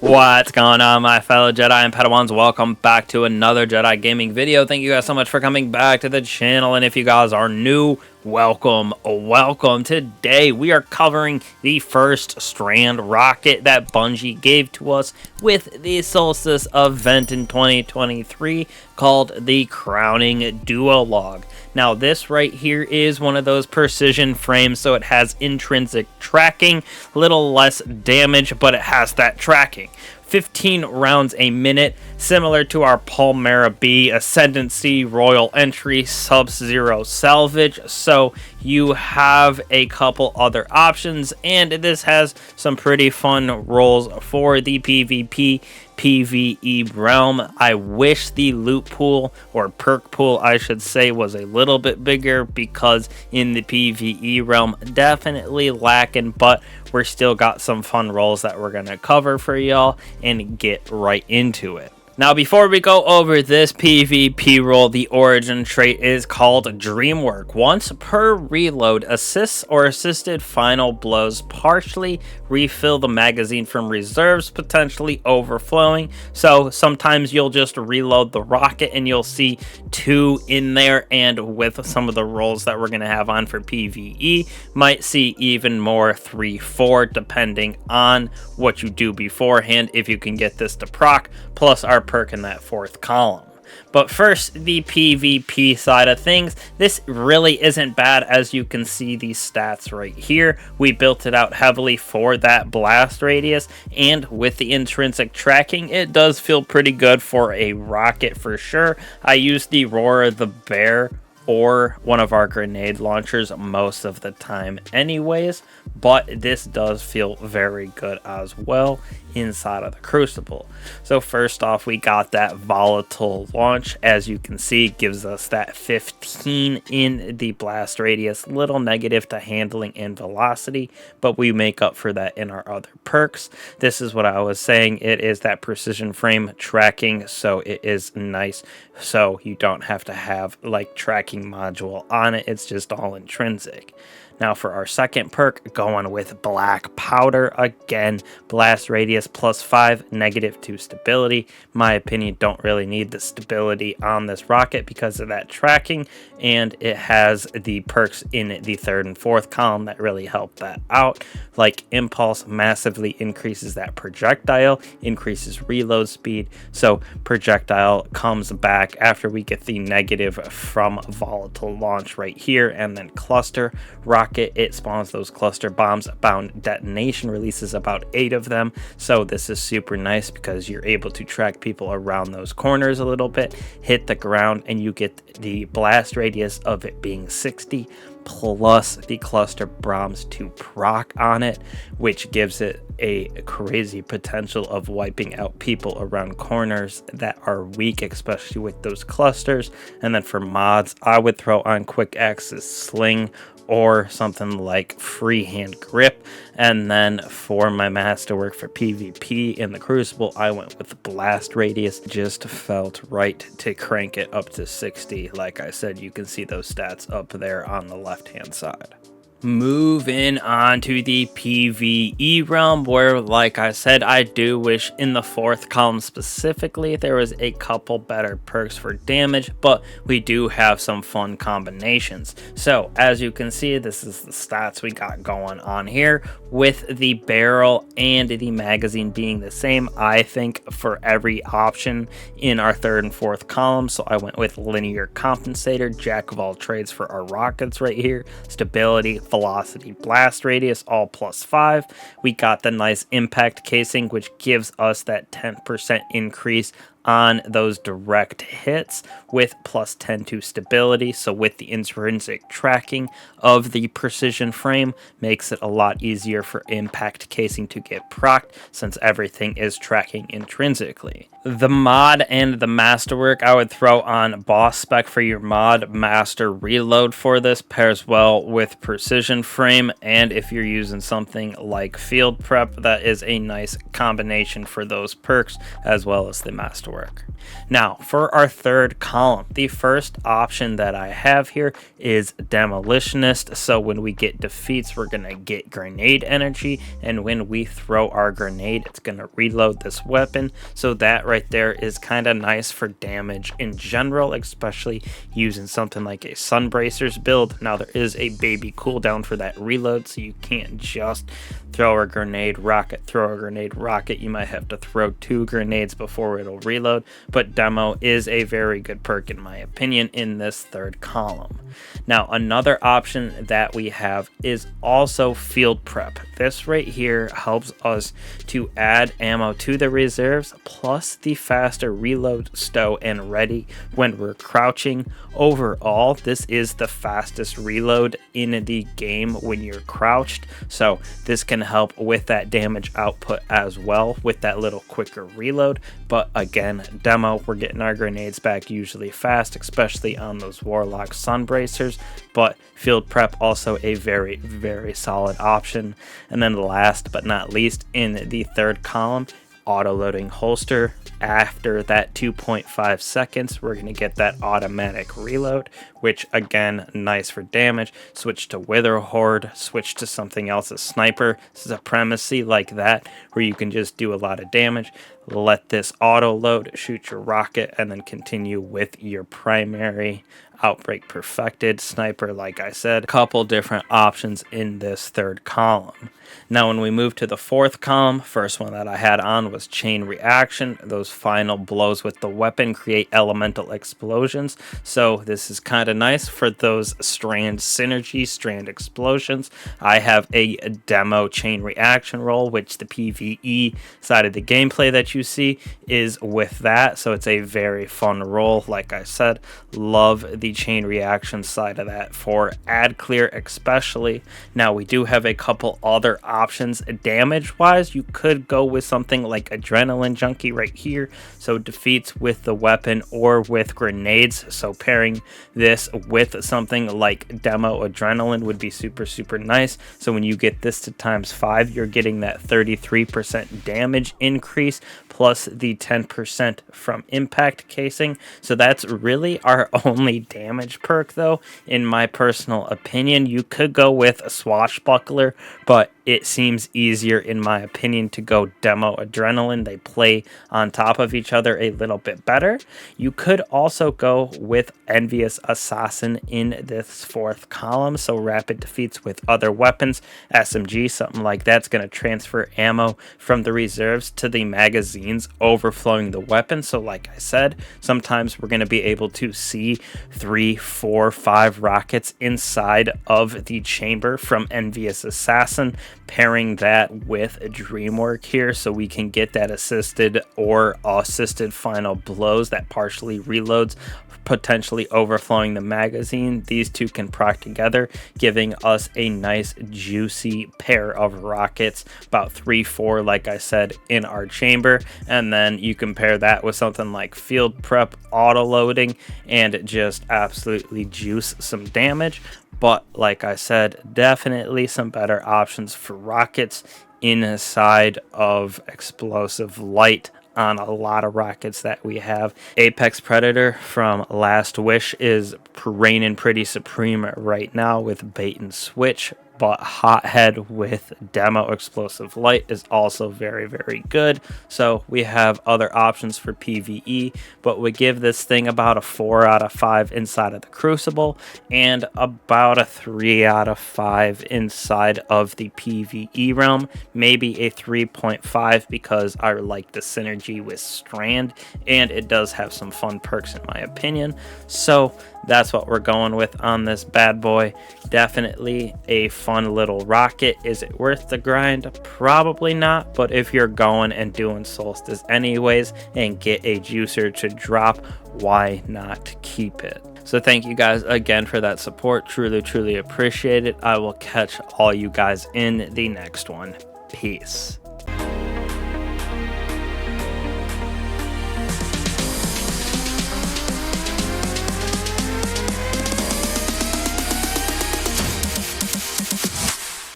What's going on, my fellow Jedi and Padawans? Welcome back to another Jedi gaming video. Thank you guys so much for coming back to the channel, and if you guys are new, welcome. Today we are covering the first Strand Rocket that Bungie gave to us with the Solstice event in 2023 called the Crowning Duologue. Now this right here is one of those precision frames, so it has intrinsic tracking, a little less damage, but it has that tracking. 15 rounds a minute, similar to our Palmera B, Ascendancy, Royal Entry, Sub-Zero Salvage. So you have a couple other options, and this has some pretty fun rolls for the PvP PvE realm. I wish the loot pool, or perk pool I should say, was a little bit bigger, because in the PvE realm, definitely lacking, but we're still got some fun rolls that we're gonna cover for y'all and get right into it. Now, before we go over this PvP roll, the origin trait is called Dreamwork. Once per reload, assists or assisted final blows partially refill the magazine from reserves, potentially overflowing. So sometimes you'll just reload the rocket and you'll see 2 in there, and with some of the rolls that we're going to have on for PvE, might see even more, 3, 4, depending on what you do beforehand, if you can get this to proc, plus our perk in that 4th column. But first, the PvP side of things. This really isn't bad, as you can see these stats right here. We built it out heavily for that blast radius, and with the intrinsic tracking, it does feel pretty good for a rocket for sure. I used the Roar the Bear or one of our grenade launchers most of the time anyways, but this does feel very good as well inside of the Crucible. So first off, we got that volatile launch. As you can see, it gives us that 15 in the blast radius, little negative to handling and velocity, but we make up for that in our other perks. This is what I was saying, it is that precision frame tracking, so it is nice, so you don't have to have like tracking module on it, it's just all intrinsic. Now for our second perk, going with Black Powder. Again, blast radius +5, -2 stability. My opinion, don't really need the stability on this rocket because of that tracking, and it has the perks in the 3rd and 4th column that really help that out. Like Impulse massively increases that projectile, increases reload speed, so projectile comes back after we get the negative from volatile launch right here, and then cluster rocket, it spawns those cluster bombs. Bound detonation releases about 8 of them, so this is super nice because you're able to track people around those corners a little bit, hit the ground, and you get the blast radius of it being 60 plus the cluster bombs to proc on it, which gives it a crazy potential of wiping out people around corners that are weak, especially with those clusters. And then for mods, I would throw on quick access sling or something like freehand grip. And then for my masterwork for PvP in the Crucible, I went with blast radius. Just felt right to crank it up to 60. Like I said, you can see those stats up there on the left hand side. Moving on to the PvE realm, where, like I said, I do wish in the 4th column specifically there was a couple better perks for damage, but we do have some fun combinations. So as you can see, this is the stats we got going on here, with the barrel and the magazine being the same, I think, for every option in our 3rd and 4th column. So I went with linear compensator, jack of all trades for our rockets right here, stability, velocity, blast radius, all +5. We got the nice impact casing, which gives us that 10% increase on those direct hits with +10 to stability. So with the intrinsic tracking of the precision frame, makes it a lot easier for impact casing to get procced, since everything is tracking intrinsically. The mod and the masterwork, I would throw on boss spec for your mod. Master reload for this pairs well with precision frame, and if you're using something like field prep, that is a nice combination for those perks as well as the masterwork. work. Now, for our third column, the first option that I have here is Demolitionist. So when we get defeats, we're going to get grenade energy, and when we throw our grenade, it's going to reload this weapon. So that right there is kind of nice for damage in general, especially using something like a Sunbracers build. Now, there is a baby cooldown for that reload, so you can't just throw a grenade, rocket, throw a grenade, rocket. You might have to throw 2 grenades before it'll reload, but Demo is a very good perk in my opinion in this third column. Now, another option that we have is also Field Prep. This right here helps us to add ammo to the reserves, plus the faster reload, stow, and ready when we're crouching. Overall, this is the fastest reload in the game when you're crouched, so this can help with that damage output as well with that little quicker reload. But again, Demo, we're getting our grenades back usually fast, especially on those Warlock Sunbracers, but Field Prep also a very, very solid option. And then last but not least, in the third column, auto-loading holster. After that 2.5 seconds, we're going to get that automatic reload, which again, nice for damage. Switch to Wither Horde, switch to something else, a sniper, supremacy like that, where you can just do a lot of damage. Let this auto load, shoot your rocket, and then continue with your primary. Outbreak Perfected, sniper, like I said, a couple different options in this third column. Now, when we move to the fourth column, first one that I had on was Chain Reaction. Those final blows with the weapon create elemental explosions. So this is kind of nice for those Strand synergy, Strand explosions. I have a demo Chain Reaction roll, which the PvE side of the gameplay that you see is with that. So it's a very fun roll. Like I said, love the Chain Reaction side of that for ad clear especially. Now, we do have a couple other options damage wise. You could go with something like Adrenaline Junkie right here, so defeats with the weapon or with grenades. So pairing this with something like Demo Adrenaline would be super nice. So when you get this to ×5, you're getting that 33% damage increase plus the 10% from impact casing. So that's really our only damage perk though, in my personal opinion. You could go with a Swashbuckler, but it seems easier in my opinion to go Demo Adrenaline. They play on top of each other a little bit better. You could also go with Envious Assassin in this fourth column, so rapid defeats with other weapons, SMG, something like that's going to transfer ammo from the reserves to the magazines, overflowing the weapon. So like I said, sometimes we're going to be able to see 3, 4, 5 rockets inside of the chamber from Envious Assassin, pairing that with a Dreamwork here, so we can get that assisted or assisted final blows that partially reloads, potentially overflowing the magazine. These two can proc together, giving us a nice juicy pair of rockets, about 3, 4 like I said in our chamber. And then you compare that with something like Field Prep, auto loading, and just absolutely juice some damage. But like I said, definitely some better options for rockets inside of Explosive Light on a lot of rockets that we have. Apex Predator from Last Wish is reigning pretty supreme right now with Bait and Switch, but Hothead with Demo Explosive Light is also very good. So we have other options for PvE, but we give this thing about a 4 out of 5 inside of the Crucible and about a 3 out of 5 inside of the PvE realm, maybe a 3.5 because I like the synergy with Strand, and it does have some fun perks in my opinion. So that's what we're going with on this bad boy. Definitely a fun little rocket. Is it worth the grind? Probably not, but if you're going and doing Solstice anyways and get a juicer to drop, why not keep it? So thank you guys again for that support. Truly appreciate it. I will catch all you guys in the next one. Peace.